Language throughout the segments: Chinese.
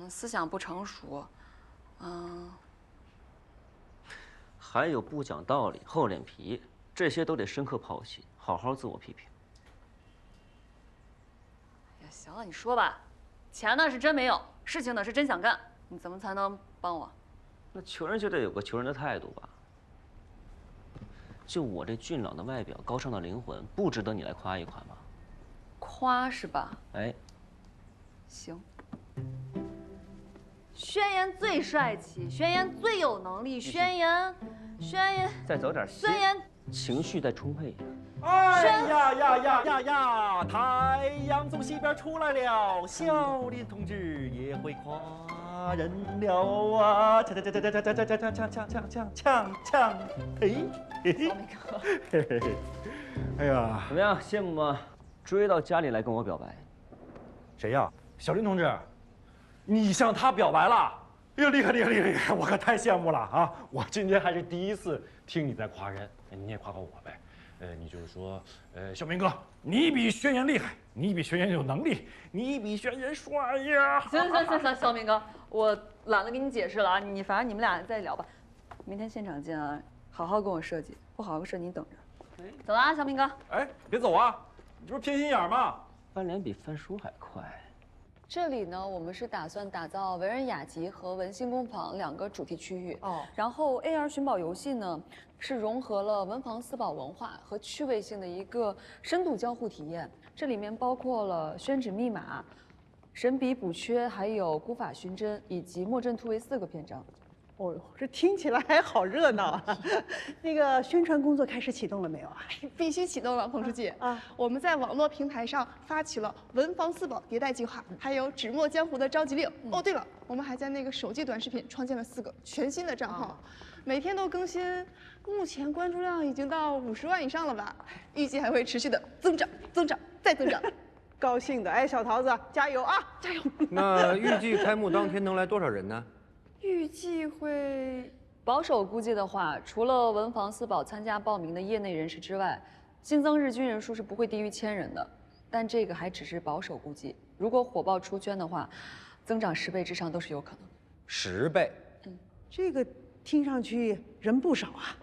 思想不成熟，还有不讲道理、厚脸皮，这些都得深刻剖析，好好自我批评。哎呀，行了，你说吧，钱呢是真没有，事情呢是真想干，你怎么才能帮我？那求人就得有个求人的态度吧。就我这俊朗的外表、高尚的灵魂，不值得你来夸一夸吗？夸是吧？哎，行。宣言最帅气，宣言最有能力，宣言，再走点心，宣言，情绪再充沛一点。哎呀！太阳从西边出来了，小林同志也会夸人了啊！锵！嘿，小美哥，哎呀，怎么样，羡慕吗？追到家里来跟我表白。谁呀？小林同志，你向他表白了？哎呦，厉害！我可太羡慕了啊！我今天还是第一次听你在夸人，你也夸夸我呗。你就是说，小明哥，你比宣言厉害，你比宣言有能力，你比宣言帅呀！行，小明哥，我懒得跟你解释了啊，反正你们俩再聊吧，明天现场见啊，好好跟我设计，不好好设计你等着。走了啊，小明哥。哎，别走啊，你这不是偏心眼吗？翻脸比翻书还快。这里呢，我们是打算打造文人雅集和文心工坊2个主题区域哦。然后 AR 寻宝游戏呢，是融合了文房四宝文化和趣味性的一个深度交互体验。这里面包括了宣纸密码、神笔补缺，还有古法寻真以及墨阵突围4个篇章。哦呦，这听起来还好热闹啊！那个宣传工作开始启动了没有啊？必须启动了，彭书记啊！我们在网络平台上发起了文房四宝迭代计划，还有纸墨江湖的召集令。哦，对了，我们还在那个手机短视频创建了4个全新的账号，每天都更新，目前关注量已经到50万以上了吧？预计还会持续的增长，再增长。高兴的，哎，小桃子，加油啊，加油！那预计开幕当天能来多少人呢？预计会保守估计的话，除了文房四宝参加报名的业内人士之外，新增日均人数是不会低于1000人的。但这个还只是保守估计，如果火爆出圈的话，增长10倍之上都是有可能的。10倍？这个听上去人不少啊。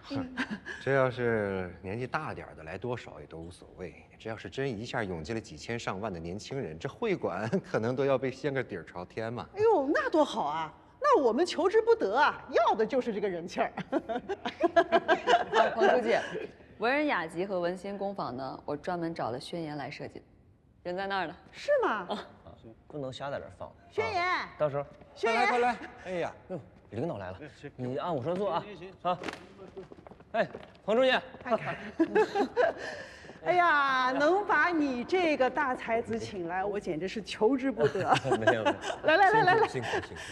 这要是年纪大点的来多少也都无所谓，这要是真一下涌进了几千上万的年轻人，这会馆可能都要被掀个底儿朝天嘛。哎呦，那多好啊！那我们求之不得啊，要的就是这个人气儿。彭书记，文人雅集和文心工坊呢，我专门找了宣言来设计，人在那儿呢。是吗？不能瞎在这儿放。宣言，到时候宣言，快来！哎呀，领导来了，你按我说做啊。好。哎，彭书记，看看。哎呀，能把你这个大才子请来，我简直是求之不得。没有。来，辛苦。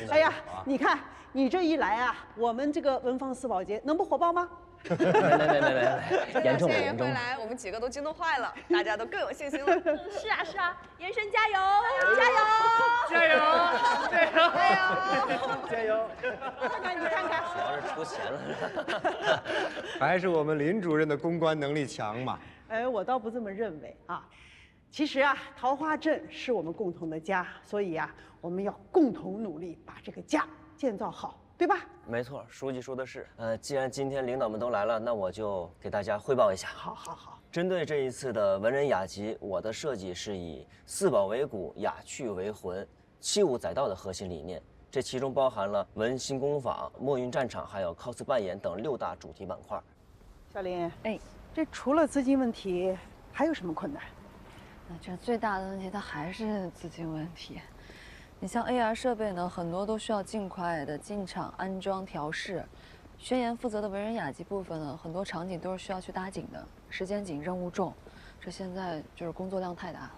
哎呀，你看你这一来啊，我们这个文房四宝节能不火爆吗？没，严重了，严重了。来，我们几个都激动坏了，大家都更有信心了。是啊，延伸加油！看看你看看，主要是出钱了。还是我们林主任的公关能力强嘛。哎，我倒不这么认为啊。其实啊，桃花镇是我们共同的家，所以啊，我们要共同努力把这个家建造好，对吧？没错，书记说的是。既然今天领导们都来了，那我就给大家汇报一下。好。针对这一次的文人雅集，我的设计是以四宝为骨，雅趣为魂，器物载道的核心理念。这其中包含了文心工坊、墨韵战场，还有 cos 扮演等6大主题板块。小林，哎，这除了资金问题，还有什么困难？那这最大的问题，它还是资金问题。你像 AR 设备呢，很多都需要尽快的进场安装调试。宣言负责的文人雅集部分呢，很多场景都是需要去搭景的，时间紧，任务重，这现在就是工作量太大了。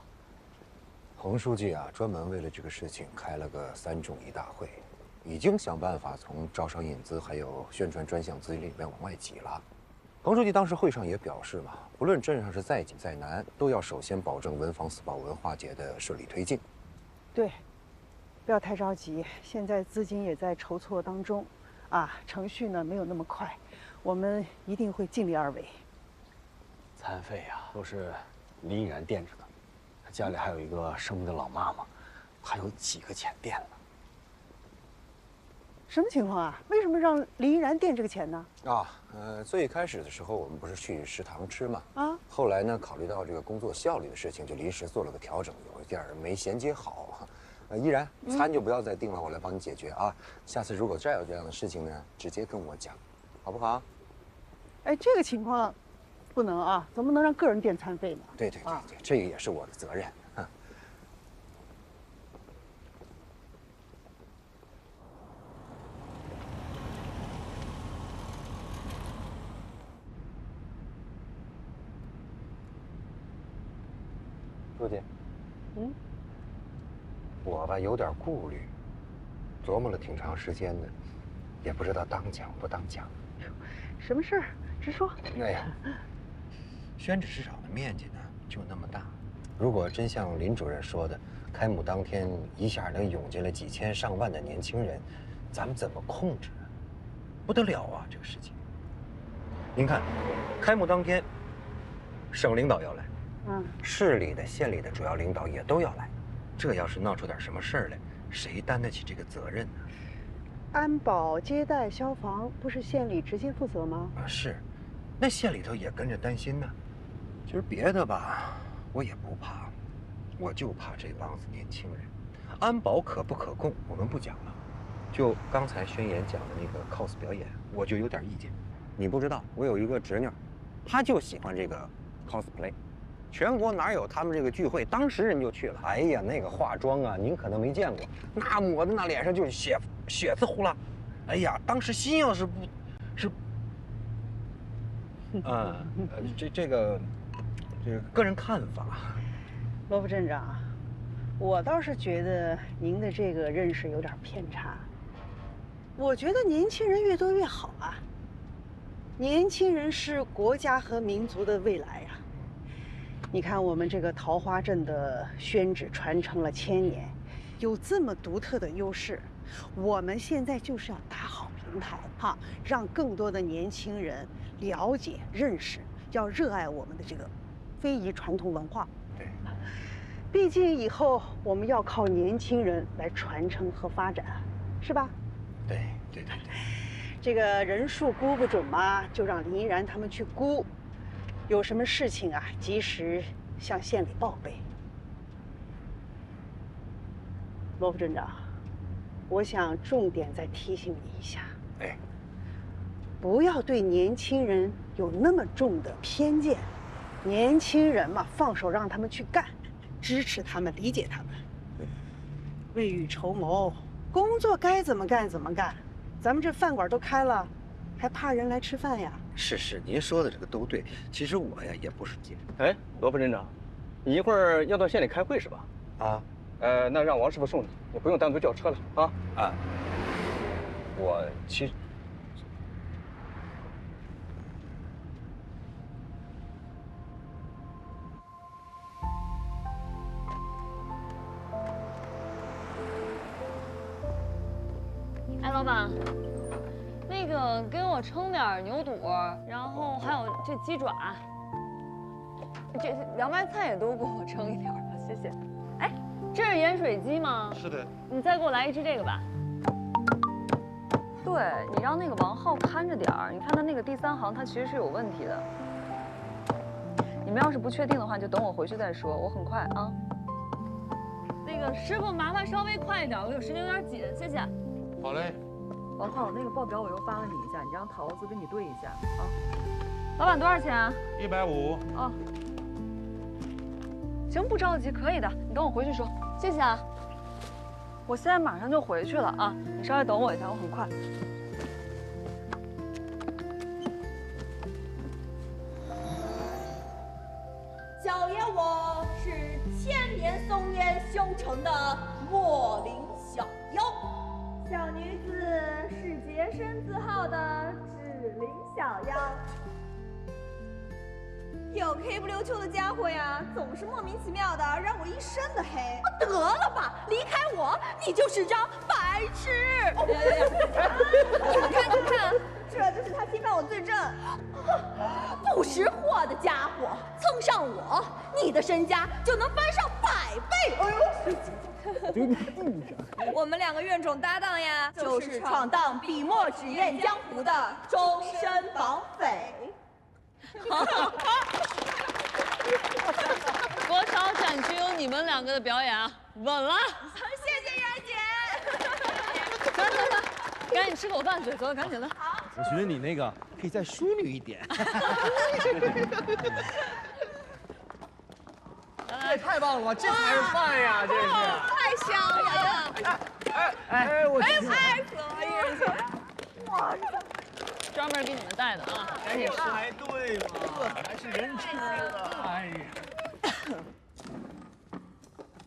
彭书记啊，专门为了这个事情开了个3种1大会，已经想办法从招商引资还有宣传专项资金里面往外挤了。彭书记当时会上也表示嘛，不论镇上是再紧再难，都要首先保证文房四宝文化节的顺利推进。对，不要太着急，现在资金也在筹措当中，程序呢没有那么快，我们一定会尽力而为。餐费呀，都是林依然垫着的，他家里还有一个生病的老妈妈，还有几个钱垫呢。什么情况啊？为什么让林依然垫这个钱呢？最开始的时候我们不是去食堂吃嘛，后来呢，考虑到这个工作效率的事情，就临时做了个调整，有一点没衔接好。依然，餐就不要再订了，我来帮你解决啊。下次如果再有这样的事情呢，直接跟我讲，好不好？哎，这个情况不能啊，怎么能让个人垫餐费呢？对，这个也是我的责任。书记，我吧有点顾虑，琢磨了挺长时间的，也不知道当讲不当讲。什么事儿？直说。哎呀，宣纸市场的面积呢就那么大，如果真像林主任说的，开幕当天一下能涌进来几千上万的年轻人，咱们怎么控制啊？不得了啊，这个事情。您看，开幕当天，省领导要来。市里的、县里的主要领导也都要来，这要是闹出点什么事儿来，谁担得起这个责任呢？安保、接待、消防不是县里直接负责吗？是，那县里头也跟着担心呢。其实别的吧，我也不怕，我就怕这帮子年轻人。安保可不可控，我们不讲了。就刚才宣言讲的那个 cos 表演，我就有点意见。你不知道，我有一个侄女，她就喜欢这个 cosplay。全国哪有他们这个聚会，当时人就去了。哎呀，那个化妆啊，您可能没见过，那抹的那脸上就是血丝呼啦。哎呀，当时心要是不，是，这个个人看法。罗副镇长，我倒是觉得您的这个认识有点偏差。我觉得年轻人越多越好啊，年轻人是国家和民族的未来呀。你看，我们这个桃花镇的宣纸传承了1000年，有这么独特的优势，我们现在就是要打好平台哈，让更多的年轻人了解、认识，要热爱我们的这个非遗传统文化。对，毕竟以后我们要靠年轻人来传承和发展，是吧？对。这个人数估不准嘛，就让林依然他们去估。有什么事情啊，及时向县里报备。罗副镇长，我想重点再提醒你一下，不要对年轻人有那么重的偏见。年轻人嘛，放手让他们去干，支持他们，理解他们，未雨绸缪，工作该怎么干怎么干。咱们这饭馆都开了，还怕人来吃饭呀？是，您说的这个都对。其实我呀也不是急。哎，罗副镇长，你一会儿要到县里开会是吧？那让王师傅送你，你不用单独叫车了啊。我其实。哎，老板。那个给我称点牛肚，然后还有这鸡爪，这凉白菜也都给我称一点吧，谢谢。哎，这是盐水鸡吗？是的。你再给我来一只这个吧。对，你让那个王浩看着点儿，你看他那个第3行，他其实是有问题的。你们要是不确定的话，就等我回去再说，我很快啊。那个师傅，麻烦稍微快一点，我有时间有点紧，谢谢。好嘞。王浩，那个报表我又发了你一下，你让桃子跟你对一下啊。老板多少钱？150。哦，行，不着急，可以的，你等我回去说。谢谢啊。我现在马上就回去了啊，你稍微等我一下，我很快。小爷我是千年松烟修成的莫林小妖。小女子是洁身自好的志玲小妖。有黑不溜秋的家伙呀，总是莫名其妙的让我一身的黑。得了吧，离开我，你就是张白痴！你看，这就是他侵犯我罪证。不识货的家伙，蹭上我，你的身家就能翻上100倍。哎呦！我们2个怨种搭档呀，就是闯荡笔墨纸砚江湖的终身绑匪。多少展区有你们2个的表演啊，稳了。谢谢袁姐。走，赶紧吃口饭，走，赶紧的。好。我觉得你那个可以再淑女一点。这太棒了吧！这才是饭呀，这是。太香了！我太可以了！哇，专门给你们带的啊，赶紧吃。还对嘛，这才是人吃的。哎呀，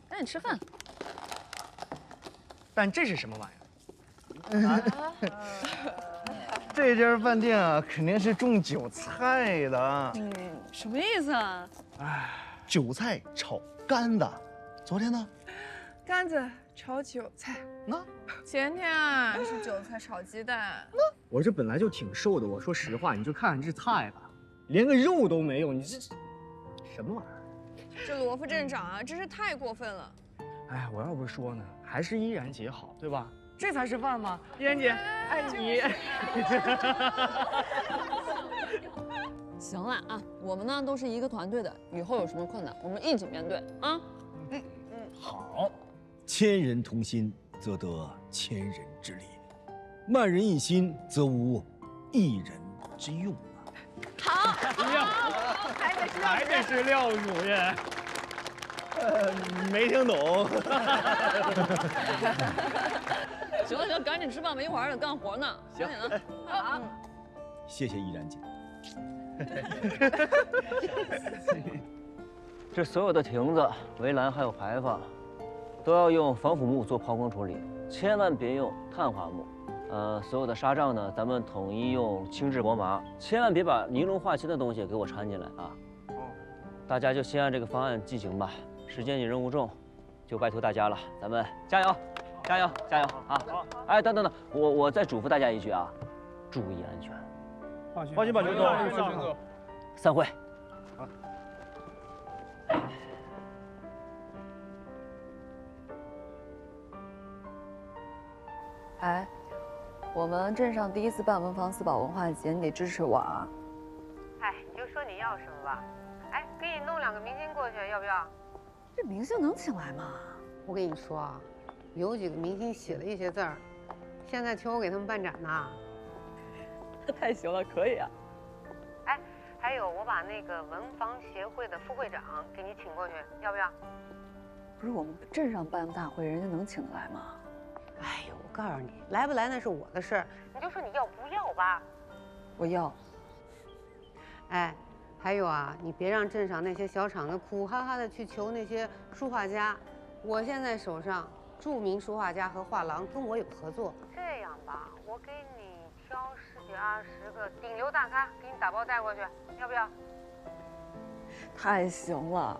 赶紧吃饭。但这是什么玩意儿？这家饭店啊，肯定是种韭菜的。什么意思啊？韭菜炒干的。昨天呢？干子炒韭菜。那前天啊是韭菜炒鸡蛋。我这本来就挺瘦的，我说实话，你就看看这菜吧，连个肉都没有，你这什么玩意儿？这罗副镇长啊，真是太过分了。哎，我要不说呢，还是依然姐好，对吧？这才是饭吗？依然姐，爱你。行了啊，我们呢都是一个团队的，以后有什么困难我们一起面对啊。好，千人同心，则得千人之力；万人一心，则无一人之用啊。好，还得是廖主任。没听懂。行，赶紧吃饭吧，一会儿还得干活呢。行，赶紧的。好，谢谢依然姐。这所有的亭子、围栏还有牌坊，都要用防腐木做抛光处理，千万别用碳化木。所有的纱帐呢，咱们统一用轻质薄麻，千万别把尼龙化纤的东西给我掺进来啊！大家就先按这个方案进行吧。时间紧任务重，就拜托大家了，咱们加油，加油，加油啊！哎，等，我再嘱咐大家一句啊，注意安全。放心吧，刘总。散会。好。哎，我们镇上第1次办文房四宝文化节，你得支持我啊！哎，你就说你要什么吧。哎，给你弄2个明星过去，要不要？这明星能请来吗？我跟你说啊，有几个明星写了一些字儿，现在求我给他们办展呢。太行了，可以啊。哎，还有我把那个文房协会的副会长给你请过去，要不要？不是我们镇上办大会，人家能请得来吗？哎呦，我告诉你，来不来那是我的事儿，你就说你要不要吧。我要。哎。还有啊，你别让镇上那些小厂子苦哈哈的去求那些书画家。我现在手上著名书画家和画廊跟我有合作。这样吧，我给你挑10几20个顶流大咖，给你打包带过去，要不要？太行了。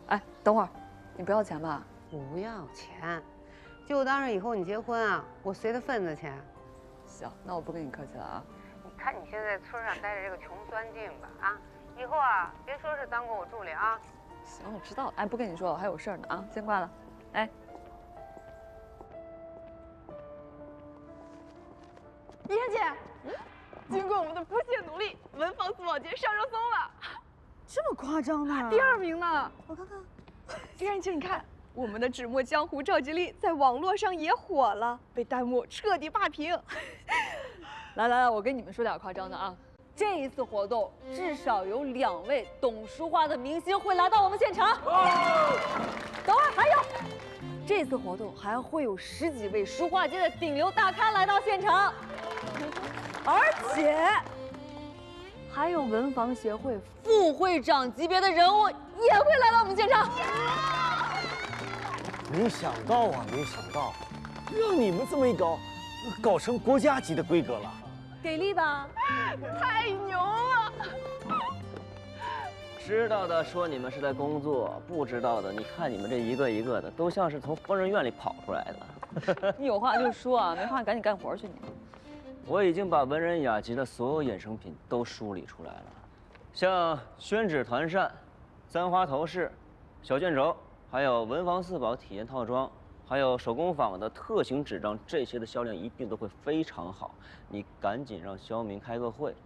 哎，等会儿，你不要钱吧？不要钱，就当是以后你结婚啊，我随的份子钱。行，那我不跟你客气了啊。看你现在村上待着这个穷酸劲吧啊！以后啊，别说是当过我助理啊。行，我知道了。哎，不跟你说，我还有事儿呢啊，先挂了。哎，依然姐，经过我们的不懈努力，文房四宝节上热搜了。这么夸张呢？第2名呢？我看看。依然姐，你看，我们的纸墨江湖赵吉利在网络上也火了，被弹幕彻底霸屏。来，我跟你们说点夸张的啊！这一次活动至少有2位懂书画的明星会来到我们现场。等会儿还有，这次活动还会有10几位书画界的顶流大咖来到现场，而且还有文房协会副会长级别的人物也会来到我们现场。没想到啊，没想到，让你们这么一搞，搞成国家级的规格了。给力吧？太牛了！知道的说你们是在工作，不知道的，你看你们这一个一个的，都像是从疯人院里跑出来的。你有话就说啊，没话赶紧干活去你。我已经把文人雅集的所有衍生品都梳理出来了，像宣纸团扇、簪花头饰、小卷轴，还有文房四宝体验套装，还有手工坊的特型纸张，这些的销量一定都会非常好。你赶紧让肖明开个会，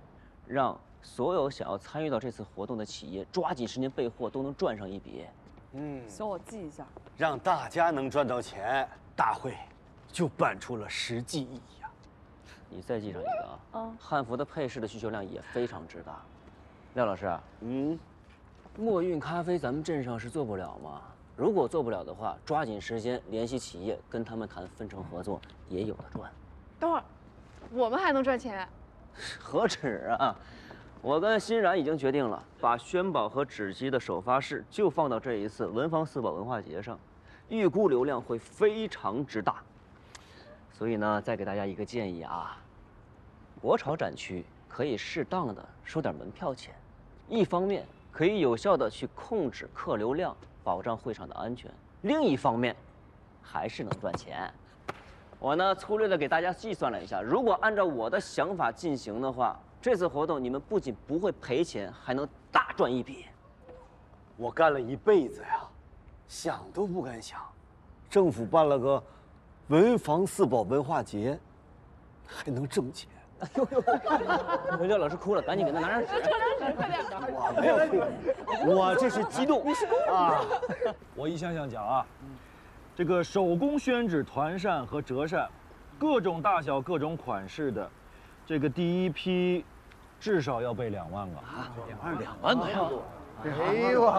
让所有想要参与到这次活动的企业抓紧时间备货，都能赚上一笔。行，我记一下。让大家能赚到钱，大会就办出了实际意义啊！你再记上一个啊，汉服的配饰的需求量也非常之大。廖老师，墨韵咖啡咱们镇上是做不了吗？如果做不了的话，抓紧时间联系企业，跟他们谈分成合作，也有的赚。等会儿，我们还能赚钱？何止啊！我跟欣然已经决定了，把宣宝和芷姬的首发式就放到这一次文房四宝文化节上，预估流量会非常之大。所以呢，再给大家一个建议啊，国潮展区可以适当的收点门票钱，一方面可以有效的去控制客流量，保障会场的安全；另一方面，还是能赚钱。我呢，粗略的给大家计算了一下，如果按照我的想法进行的话，这次活动你们不仅不会赔钱，还能大赚一笔。我干了一辈子呀，想都不敢想，政府办了个文房四宝文化节，还能挣钱。哎呦，廖老师哭了，赶紧给他拿张纸。快点！我没有哭，我这是激动。你是公主啊！我一项项讲啊，这个手工宣纸、团扇和折扇，各种大小、各种款式的，这个第一批至少要备2万个啊，2万多。哎呦，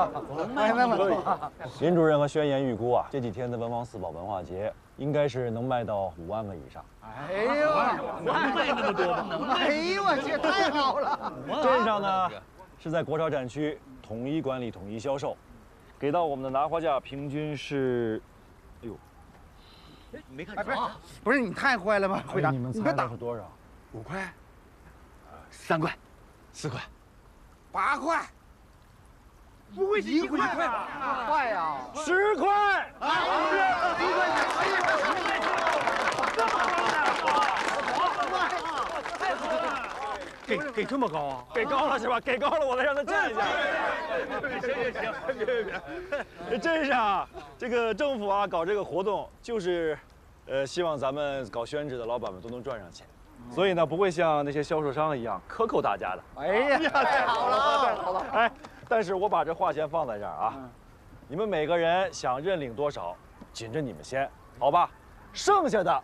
卖那么多！林主任和宣言预估啊，这几天的文房四宝文化节应该是能卖到5万个以上。哎呦，能卖那么多吗？能卖？哎呦，我去，太好了！镇上呢是在国潮展区统一管理、统一销售，给到我们的拿货价平均是，哎呦，没看着啊？不是你太坏了吧，会长？你们猜的是多少？5块，3块，4块，8块。不会是1块吧？快呀！10块！给这么高啊？给高了是吧？给高了，我再让他站一下。行，镇上这个政府啊搞这个活动，就是希望咱们搞宣纸的老板们都能赚上钱，所以呢不会像那些销售商一样克扣大家的。哎呀，太好了，太好了！哎。但是我把这话先放在这儿啊，你们每个人想认领多少，紧着你们先，好吧？剩下的，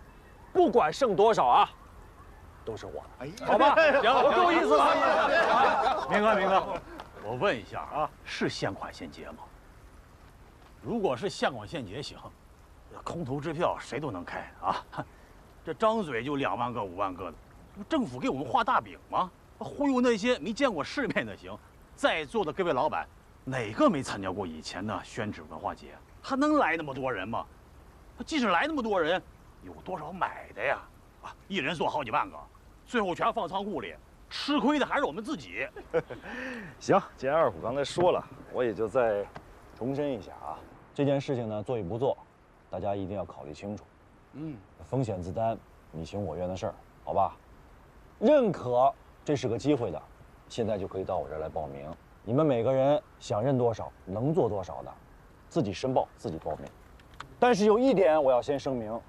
不管剩多少啊，都是我的，好吧？行，我够意思了。明哥，我问一下啊，是现款现结吗？如果是现款现结行，空头支票谁都能开啊。这张嘴就2万个、5万个的，政府给我们画大饼吗？忽悠那些没见过世面的行。在座的各位老板，哪个没参加过以前的宣纸文化节？他能来那么多人吗？即使来那么多人，有多少买的呀？啊，一人做好几万个，最后全放仓库里，吃亏的还是我们自己。行，既然二虎刚才说了，我也就再重申一下啊，这件事情呢，做与不做，大家一定要考虑清楚。风险自担，你情我愿的事儿，好吧？认可这是个机会的。现在就可以到我这儿来报名。你们每个人想认多少，能做多少的，自己申报，自己报名。但是有一点我要先声明：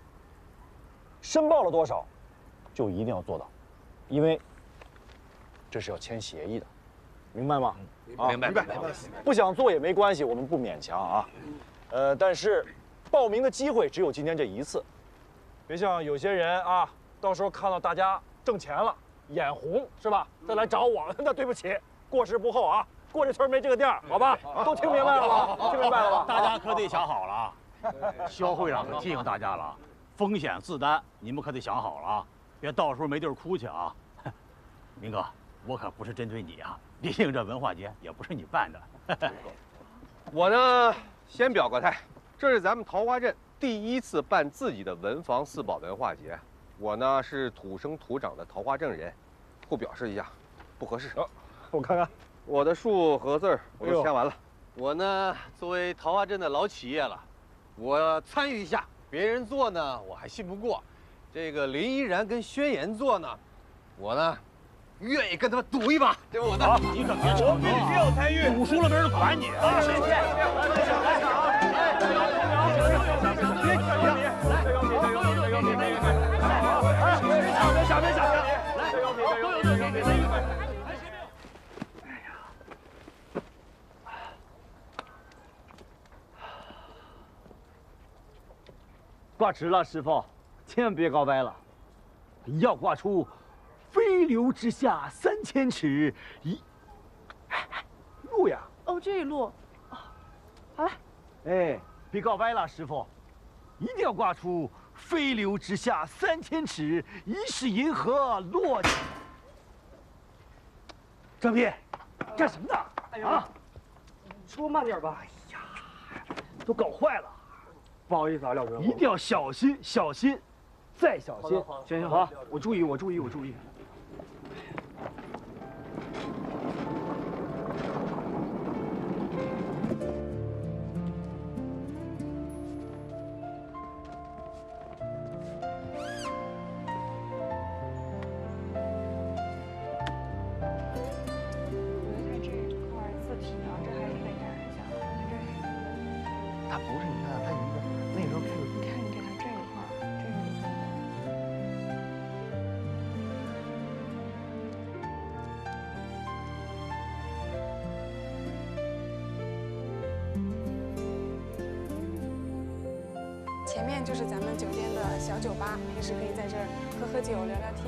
申报了多少，就一定要做到，因为这是要签协议的，明白吗？明白。不想做也没关系，我们不勉强啊。但是报名的机会只有今天这一次，别像有些人啊，到时候看到大家挣钱了。眼红是吧？再来找我，那对不起，过时不候啊！过这村没这个店，好吧？都听明白了吧？听明白了吧？大家可得想好了啊！肖会长可提醒大家了，风险自担，你们可得想好了啊！别到时候没地儿哭去啊！明哥，我可不是针对你啊，毕竟这文化节也不是你办的。我呢，先表个态，这是咱们桃花镇第一次办自己的文房四宝文化节。我呢是土生土长的桃花镇人，互表示一下，不合适。我看看，我的数和字我都签完了。我呢作为桃花镇的老企业了，我参与一下。别人做呢我还信不过，这个林依然跟宣言做呢，我呢愿意跟他们赌一把。这我的，你可别吵，我必须要参与，赌输了没人管你。来，别挂直了，师傅，千万别搞歪了，要挂出“飞流直下3000尺，路呀。哦，这一路，好了。哎，别搞歪了，师傅，一定要挂出“飞流直下3000尺，疑是银河落”。张斌，干什么呢？哎呀，说慢点吧。哎呀，都搞坏了。不好意思啊，廖哥，一定要小心，小心，再小心。行行好，我注意，我注意，我注意。它不是，你看它一个那时候是，你看你给它这一块，这个。前面就是咱们酒店的小酒吧，平时可以在这儿喝喝酒、聊聊天。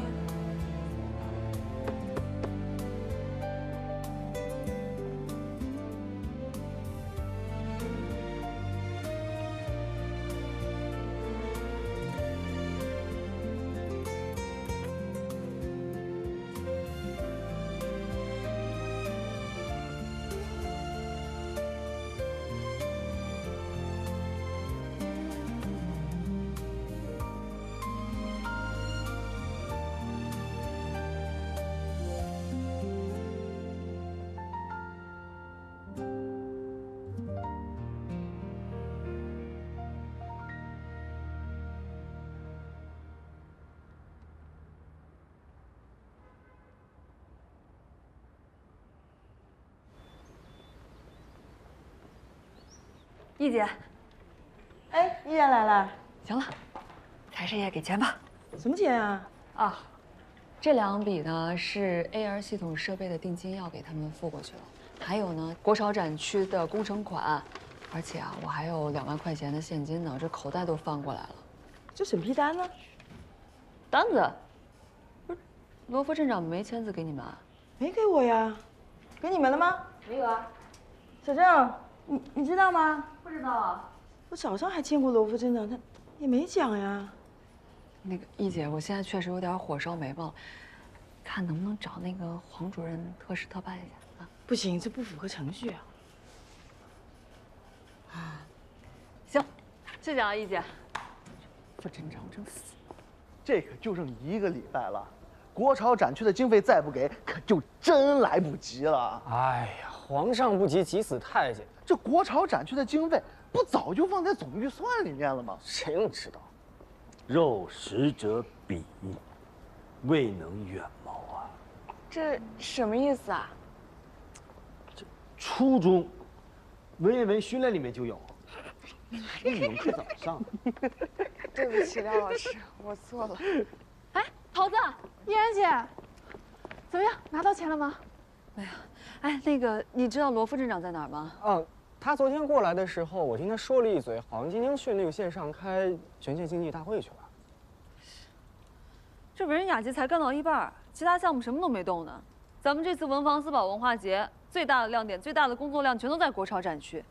易姐，哎，依然来了。行了，财神爷给钱吧。什么钱啊？啊，这2笔呢是 AR 系统设备的定金要给他们付过去了，还有呢国潮展区的工程款，而且啊我还有2万块钱的现金呢，这口袋都翻过来了。这审批单呢？单子，不是罗副镇长没签字给你们啊？没给我呀，给你们了吗？没有啊。小郑，你知道吗？不知道啊。我早上还见过罗副镇长，他也没讲呀。那个易姐，我现在确实有点火烧眉毛，看能不能找那个黄主任特事特办一下啊？不行，这不符合程序啊。行，谢谢啊，易姐。副镇长真死。这可就剩1个礼拜了，国潮展区的经费再不给，可就真来不及了。哎呀，皇上不急急死太监，这国潮展区的经费不早就放在总预算里面了吗？谁能知道？肉食者鄙，未能远谋啊！这什么意思啊？初中文言文训练里面就有，语文课早上。对不起，廖老师，我错了。哎，桃子，依然姐，怎么样？拿到钱了吗？没有。哎，那个，你知道罗副镇长在哪儿吗？他昨天过来的时候，我听他说了一嘴，好像今天去那个线上开全县经济大会去了。这文人雅集才干到一半，其他项目什么都没动呢。咱们这次文房四宝文化节最大的亮点、最大的工作量全都在国潮展区，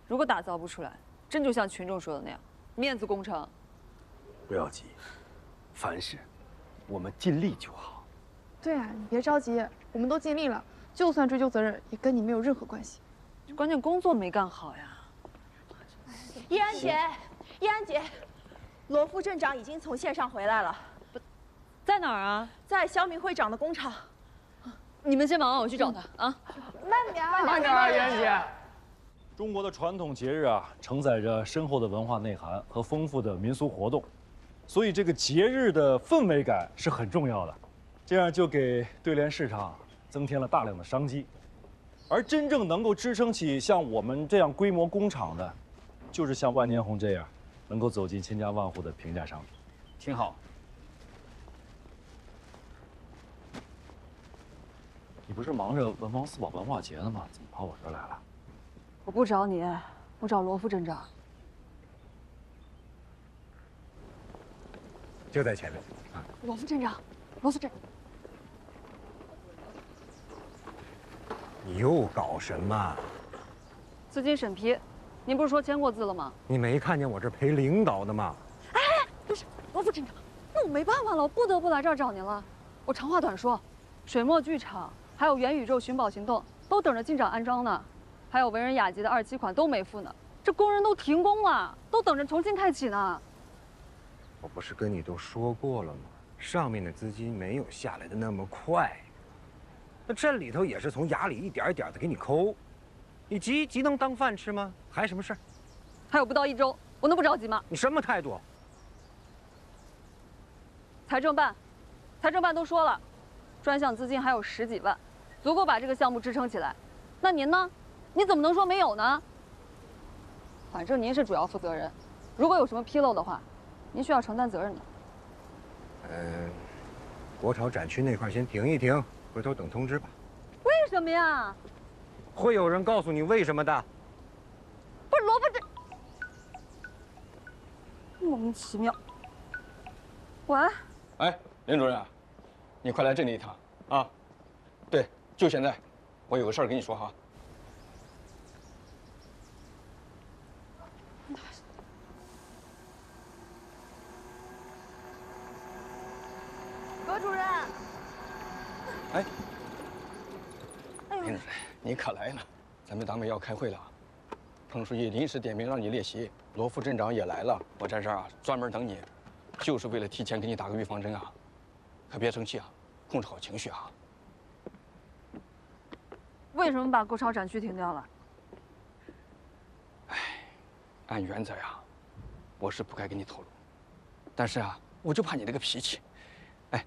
如果打造不出来，真就像群众说的那样，面子工程。不要急，凡事我们尽力就好。对啊，你别着急，我们都尽力了，就算追究责任，也跟你没有任何关系。关键工作没干好呀。依然姐，依然姐，罗副镇长已经从线上回来了。在哪儿啊？在肖明会长的工厂。你们先忙，我去找他啊。慢点，慢点啊，依然姐。中国的传统节日啊，承载着深厚的文化内涵和丰富的民俗活动，所以这个节日的氛围感是很重要的。这样就给对联市场增添了大量的商机。而真正能够支撑起像我们这样规模工厂的，就是像万年红这样能够走进千家万户的平价商品。挺好。你不是忙着文房四宝文化节呢吗？怎么跑我这儿来了？我不找你，我找罗副镇长。就在前面。罗副镇长，罗副镇，你又搞什么？资金审批，您不是说签过字了吗？你没看见我这陪领导的吗？哎，不是，罗副镇长，那我没办法了，我不得不来这儿找您了。我长话短说，水墨剧场还有元宇宙寻宝行动都等着进展安装呢，还有文人雅集的2期款都没付呢，这工人都停工了，都等着重新开启呢。我不是跟你都说过了吗？上面的资金没有下来的那么快，那这里头也是从牙里一点一点的给你抠，你急能当饭吃吗？还什么事儿？还有不到1周，我能不着急吗？你什么态度？财政办都说了，专项资金还有10几万，足够把这个项目支撑起来。那您呢？你怎么能说没有呢？反正您是主要负责人，如果有什么纰漏的话，您需要承担责任的。国潮展区那块先停一停，回头等通知吧。为什么呀？会有人告诉你为什么的。不是罗副镇，莫名其妙。喂。哎，林主任，你快来这里一趟啊！对，就现在，我有个事儿跟你说哈。罗主任。哎，林主任，你可来了，咱们党委要开会了，彭书记临时点名让你列席，罗副镇长也来了，我在这儿啊专门等你。就是为了提前给你打个预防针啊，可别生气啊，控制好情绪啊。为什么把国潮展区停掉了？哎，按原则呀，我是不该跟你透露，但是啊，我就怕你那个脾气。哎，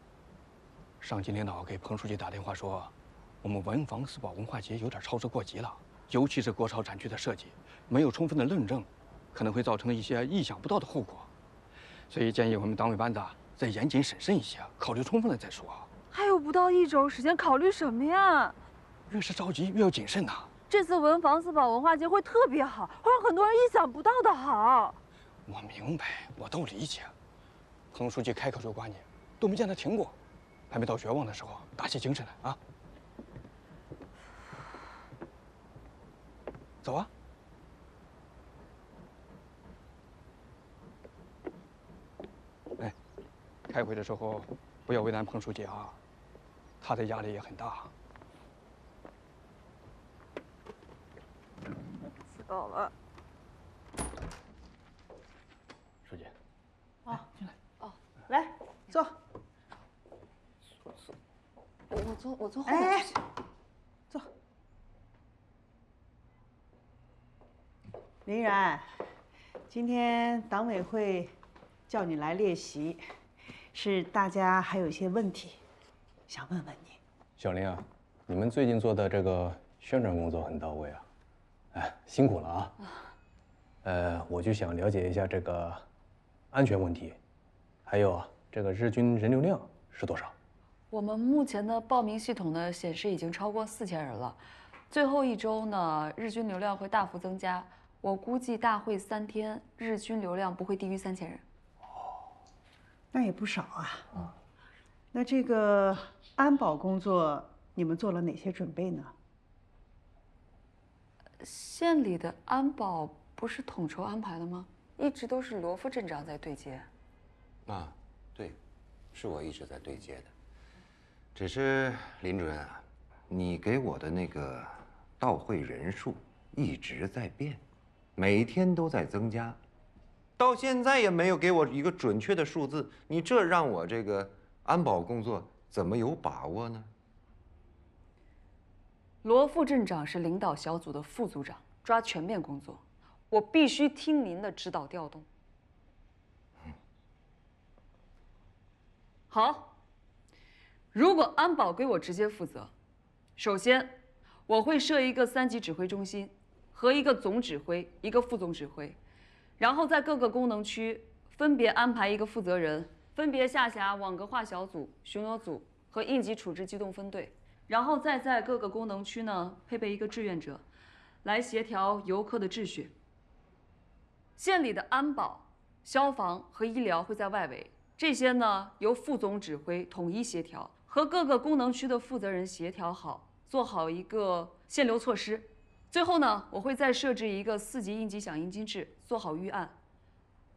上级领导给彭书记打电话说，我们文房四宝文化节有点操之过急了，尤其是国潮展区的设计，没有充分的论证，可能会造成一些意想不到的后果。所以建议我们党委班子再严谨审慎一些，考虑充分了再说。还有不到1周时间，考虑什么呀？越是着急越要谨慎呐。这次文房四宝文化节会特别好，会让很多人意想不到的好。我明白，我都理解。彭书记开口就夸你，都没见他停过，还没到绝望的时候，打起精神来啊！走啊！哎，开会的时候不要为难彭书记啊，他的压力也很大。知道了。书记。啊，进来。哦，来坐。我坐后面。哎，坐。林然，今天党委会叫你来列席，是大家还有一些问题想问问你。小林啊，你们最近做的这个宣传工作很到位啊，哎，辛苦了啊。我就想了解一下这个安全问题，还有啊，这个日均人流量是多少？我们目前的报名系统呢显示已经超过4000人了，最后1周呢日均流量会大幅增加，我估计大会3天日均流量不会低于3000人。那也不少啊。那这个安保工作你们做了哪些准备呢？县里的安保不是统筹安排的吗？一直都是罗副镇长在对接。啊，对，是我一直在对接的。只是林主任啊，你给我的那个到会人数一直在变，每天都在增加，到现在也没有给我一个准确的数字，你这让我这个安保工作怎么有把握呢？罗副镇长是领导小组的副组长，抓全面工作，我必须听您的指导调动。好，如果安保归我直接负责，首先我会设一个3级指挥中心和一个总指挥、一个副总指挥，然后在各个功能区分别安排一个负责人，分别下辖网格化小组、巡逻组和应急处置机动分队。然后再在各个功能区呢配备一个志愿者，来协调游客的秩序。县里的安保、消防和医疗会在外围，这些呢由副总指挥统一协调，和各个功能区的负责人协调好，做好一个限流措施。最后呢，我会再设置一个4级应急响应机制，做好预案，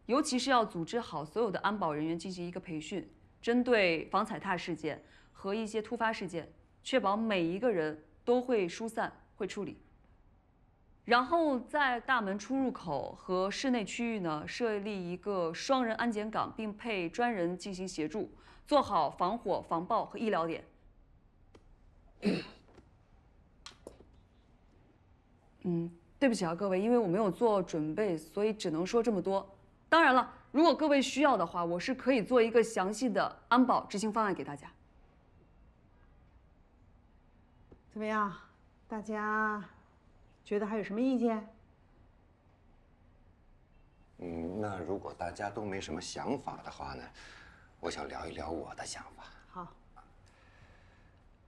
尤其是要组织好所有的安保人员进行一个培训，针对防踩踏事件和一些突发事件，确保每一个人都会疏散、会处理。然后在大门出入口和室内区域呢，设立一个双人安检岗，并配专人进行协助，做好防火、防爆和医疗点。对不起啊，各位，因为我没有做准备，所以只能说这么多。当然了，如果各位需要的话，我是可以做一个详细的安保执行方案给大家。怎么样？大家觉得还有什么意见？那如果大家都没什么想法的话呢，我想聊一聊我的想法。好。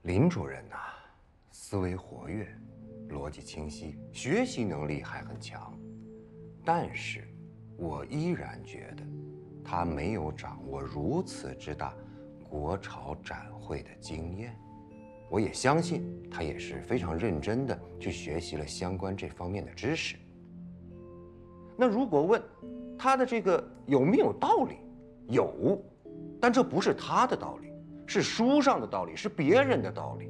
林主任呐，思维活跃，逻辑清晰，学习能力还很强，但是，我依然觉得他没有掌握如此之大国潮展会的经验。我也相信他也是非常认真的去学习了相关这方面的知识。那如果问他的这个有没有道理？有，但这不是他的道理，是书上的道理，是别人的道理。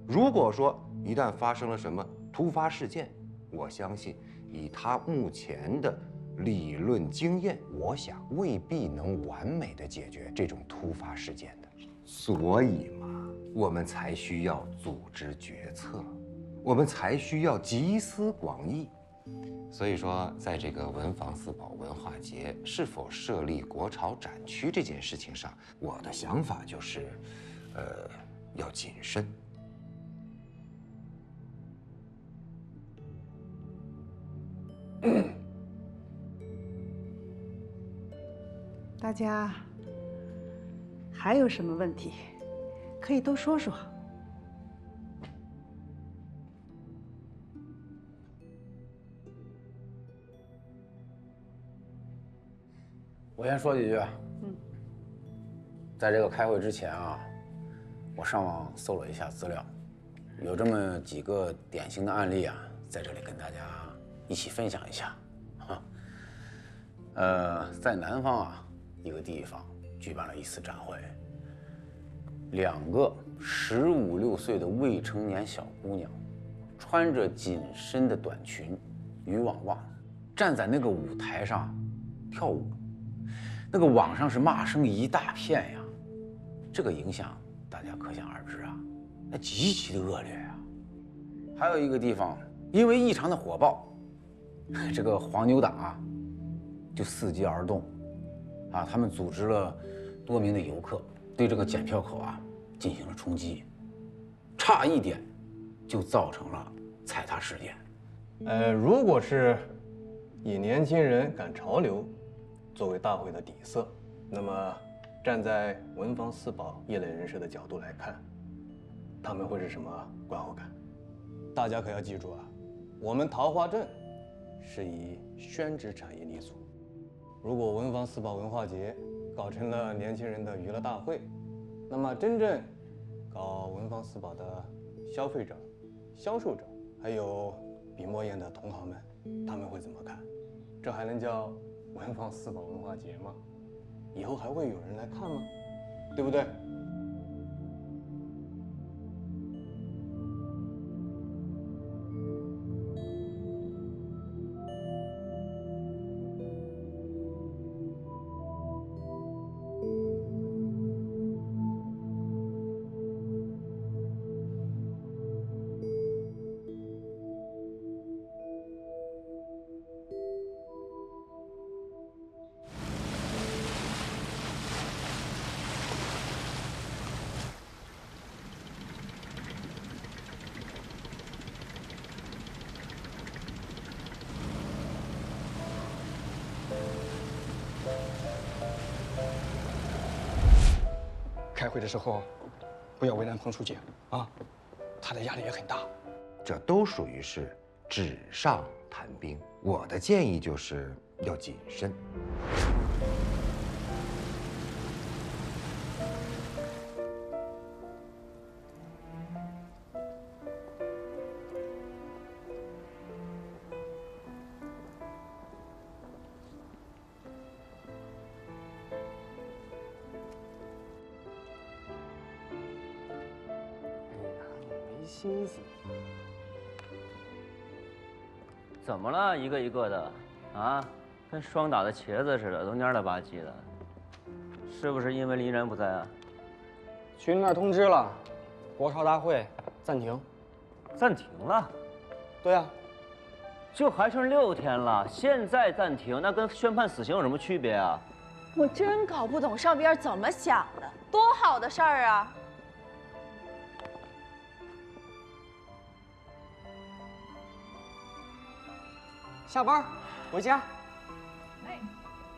如果说一旦发生了什么突发事件，我相信以他目前的理论经验，我想未必能完美的解决这种突发事件的。所以嘛，我们才需要组织决策，我们才需要集思广益。所以说，在这个文房四宝文化节是否设立国潮展区这件事情上，我的想法就是，要谨慎。大家还有什么问题，可以都说说。我先说几句。在这个开会之前啊，我上网搜了一下资料，有这么几个典型的案例啊，在这里跟大家一起分享一下。在南方啊，一个地方举办了一次展会，2个15、16岁的未成年小姑娘，穿着紧身的短裙、渔网袜，站在那个舞台上跳舞。那个网上是骂声一大片呀，这个影响大家可想而知啊，那极其的恶劣呀。还有一个地方，因为异常的火爆，这个黄牛党啊，就伺机而动，啊，他们组织了多名的游客，对这个检票口啊进行了冲击，差一点就造成了踩踏事件。如果是以年轻人赶潮流作为大会的底色，那么站在文房四宝业内人士的角度来看，他们会是什么观后感？大家可要记住啊，我们桃花镇是以宣纸产业立足，如果文房四宝文化节搞成了年轻人的娱乐大会，那么真正搞文房四宝的消费者、销售者，还有笔墨砚的同行们，他们会怎么看？这还能叫文房四宝文化节吗？以后还会有人来看吗？对不对？开会的时候，不要为难彭书记啊，他的压力也很大。这都属于是纸上谈兵。我的建议就是要谨慎。心思。怎么了？一个一个的，啊，跟霜打的茄子似的，都蔫了吧唧的。是不是因为林依然不在啊？群那儿通知了，国潮大会暂停。暂停了？对啊。就还剩6天了，现在暂停，那跟宣判死刑有什么区别啊？我真搞不懂上边怎么想的，多好的事儿啊！下班回家。哎，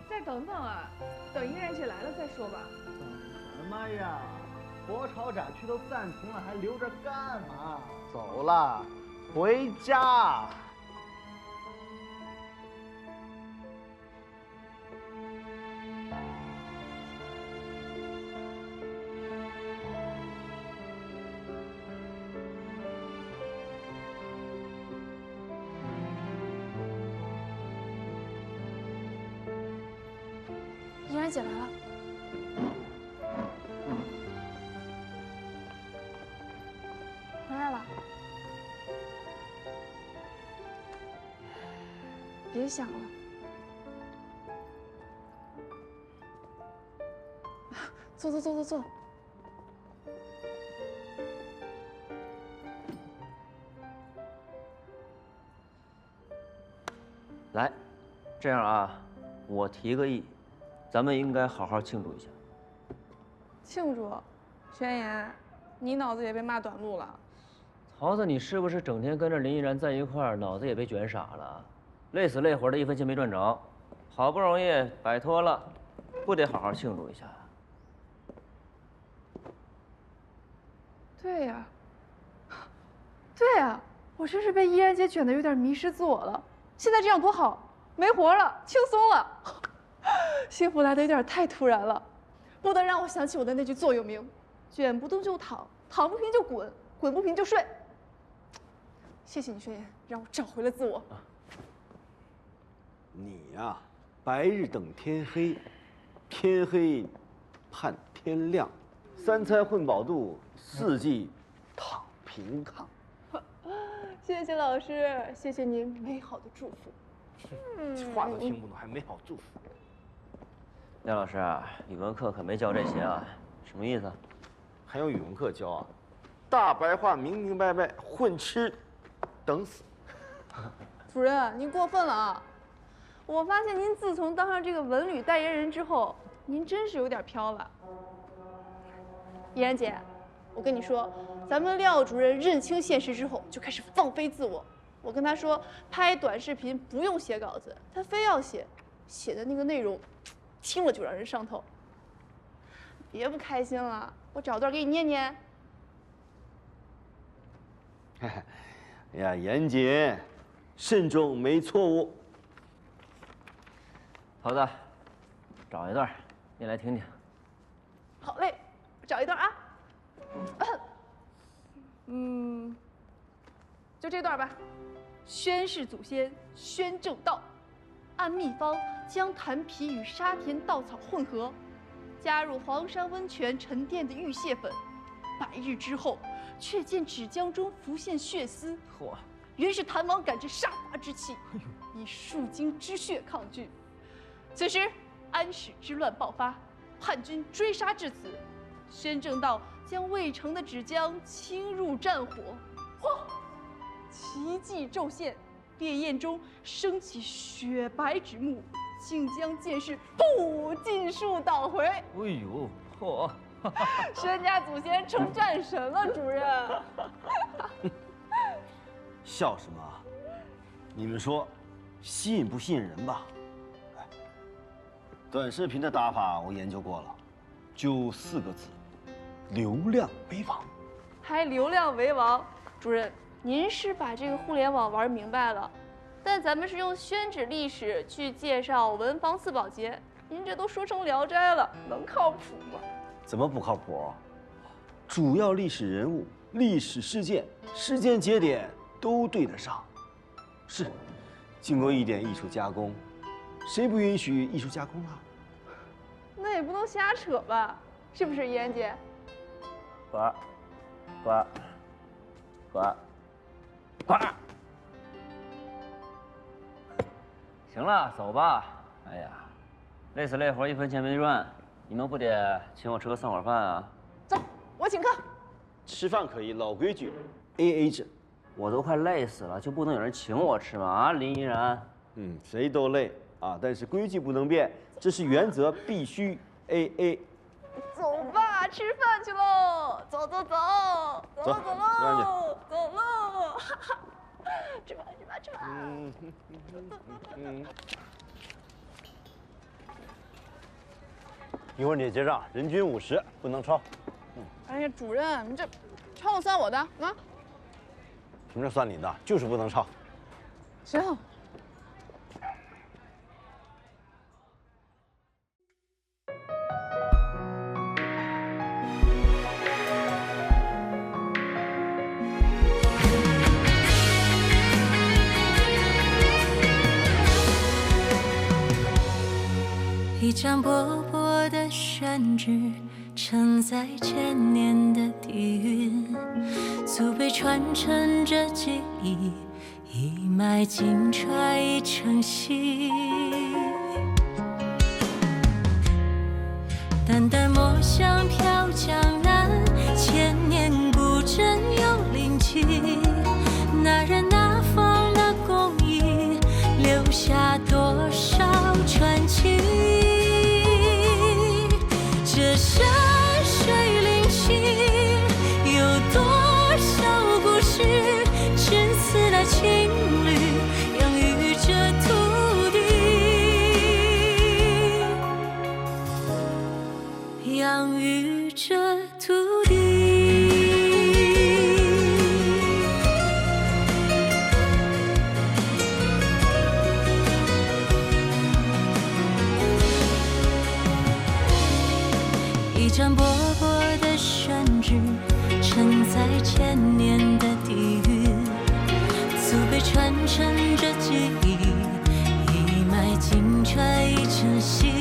再等等啊，等依然姐来了再说吧。什么呀？国潮展区都暂停了，还留着干嘛？走了，回家。依然姐来了。回来了。别想了。坐坐坐坐坐。来，这样啊，我提个议，咱们应该好好庆祝一下。庆祝，宣言，你脑子也被骂短路了。桃子，你是不是整天跟着林依然在一块儿，脑子也被卷傻了？累死累活的，1分钱没赚着，好不容易摆脱了，不得好好庆祝一下？对呀，对呀，我真是被依然姐卷得有点迷失自我了。现在这样多好，没活了，轻松了，幸福来得有点太突然了，不得让我想起我的那句座右铭：卷不动就躺，躺不平就滚，滚不平就睡。谢谢你，宣言，让我找回了自我。你呀，白日等天黑，天黑盼天亮，3餐混饱肚，4季躺平炕。谢谢老师，谢谢您美好的祝福。话都听不懂，还美好祝福。廖老师，语文课可没教这些啊，什么意思？还有语文课教啊？大白话，明明白白，混吃等死。主任，您过分了啊！我发现您自从当上这个文旅代言人之后，您真是有点飘了。依然姐，我跟你说，咱们廖主任认清现实之后，就开始放飞自我。我跟他说，拍短视频不用写稿子，他非要写，写的那个内容，听了就让人上头。别不开心了，我找段给你念念。哎呀，严谨，慎重，没错误。桃子，找一段，念来听听。好嘞，我找一段啊。就这段吧。宣誓祖先，宣正道，按秘方将檀皮与沙田稻草混合，加入黄山温泉沉淀的玉蟹粉，100日之后，却见纸浆中浮现血丝。嚯！原是檀王感知杀伐之气，以树精之血抗拒。此时安史之乱爆发，叛军追杀至此，宣正道将未成的纸浆倾入战火，嚯！奇迹骤现，烈焰中升起雪白纸幕，竟将剑士不尽数捣毁。哎呦，嚯！宣家祖先成战神了，主任。笑什么？你们说，吸引不吸引人吧？短视频的打法我研究过了，就4个字：流量为王。还流量为王，主任，您是把这个互联网玩明白了，但咱们是用宣纸历史去介绍文房四宝节，您这都说成《聊斋》了，能靠谱吗？怎么不靠谱？主要历史人物、历史事件、时间节点都对得上，是经过一点艺术加工，谁不允许艺术加工啊？那也不能瞎扯吧，是不是依然姐？果儿，滚，滚！行了，走吧。哎呀，累死累活，1分钱没赚，你们不得请我吃个散伙饭啊？走，我请客。吃饭可以，老规矩 ，AA 制。我都快累死了，就不能有人请我吃吗？啊，林依然。谁都累啊，但是规矩不能变，这是原则，必须 AA。走吧，吃饭去喽！走喽！走喽！走喽！吃吧！一会儿你结账，人均50，不能超。哎呀，主任，你这超了算我的啊！什么叫算你的？就是不能超。行。一张薄薄的宣纸，承载千年的底蕴，祖辈传承着记忆，一脉金揣一成溪。淡淡墨香飘江南，千年古镇有灵气。那人那方那工艺，留下多少传奇？这山水灵气，有多少故事？只此代情侣，养育着土地，养育着土地。一张薄薄的宣纸，承载千年的底蕴，祖辈传承着记忆，一脉金揣一成溪。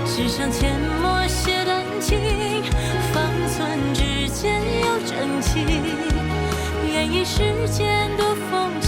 纸上阡陌写丹青，方寸之间有真气。愿以世间多风景。